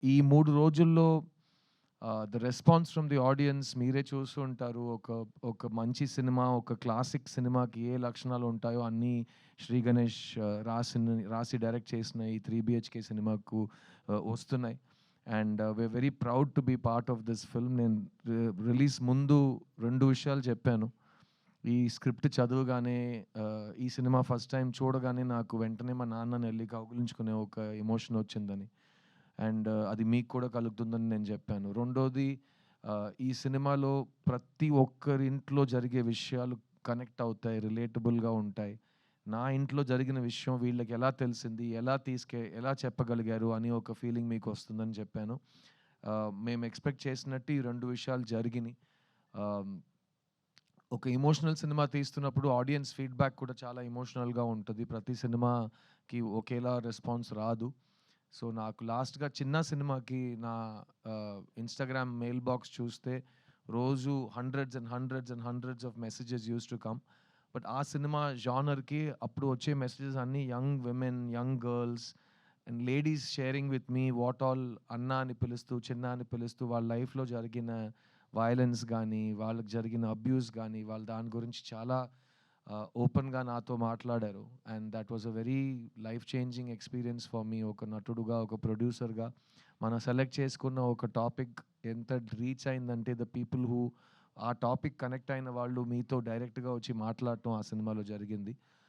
ఈ 3 రోజుల్లో the response from the audience మీరే చూస్తూ ఉంటారు. ఒక మంచి సినిమా, ఒక క్లాసిక్ సినిమాకి ఏ లక్షణాలు ఉంటాయో అన్నీ శ్రీ గణేష్ రాసి డైరెక్ట్ చేసిన ఈ 3 బిహెచ్‌కే సినిమాకు వస్తున్నాయి. And we are very proud to be part of this film. నేను రిలీజ్ ముందు 2 విషయాలు చెప్పాను. ఈ స్క్రిప్ట్ చదవగానే ఈ సినిమా ఫస్ట్ టైమ్ చూడగానే నాకు వెంటనే మా నాన్నని ఎళ్లి కౌగిలించుకునే ఒక ఎమోషన్ వచ్చిందని. అండ్ అది మీకు కూడా కలుగుతుందని నేను చెప్పాను. రెండోది ఈ సినిమాలో ప్రతి ఒక్కరింట్లో జరిగే విషయాలు కనెక్ట్ అవుతాయి, రిలేటబుల్‌గా ఉంటాయి. నా ఇంట్లో జరిగిన విషయం వీళ్ళకి ఎలా తెలిసింది, ఎలా చెప్పగలిగారు అని ఒక ఫీలింగ్ మీకొస్తుందని చెప్పాను. మేము ఎక్స్‌పెక్ట్ చేసినట్టు ఈ 2 విషయాలు జరిగినియి. ఆహ్, ఒక ఎమోషనల్ సినిమా తీస్తున్నప్పుడు ఆడియన్స్ ఫీడ్‌బ్యాక్ కూడా చాలా ఎమోషనల్‌గా ఉంటది. ప్రతి సినిమాకి ఒకేలా రెస్పాన్స్ రాదు. సో, నాకు లాస్ట్‌గా 'చిన్న' సినిమాకి నా ఇన్‌స్టాగ్రామ్ మెయిల్ బాక్స్ చూస్తే రోజు hundreds and hundreds and hundreds of messages used to come. But ఆ సినిమా జోనర్‌కి అప్పుడు వచ్చే మెసేజెస్ అన్నీ young women, young girls and ladies sharing with me what all అన్న అని పిలుస్తూ, చిన్న అని పిలుస్తూ వాళ్ళ లైఫ్‌లో జరిగిన వయలెన్స్ గానీ, వాళ్ళకి జరిగిన అబ్యూస్ గానీ, వాళ్ళు దాని గురించి చాలా ఓపెన్‌గా నాతో మాట్లాడారు. And that was a very life changing experience for me. ఒక నటుడుగా, ఒక ప్రొడ్యూసర్‌గా మనం సెలెక్ట్ చేసుకున్న ఒక టాపిక్ ఎంత రీచ్ అయిందంటే ద పీపుల్ హూ ఆ టాపిక్ కనెక్ట్ అయిన వాళ్ళు మీతో డైరెక్ట్‌గా వచ్చి మాట్లాడటం ఆ సినిమాలో జరిగింది.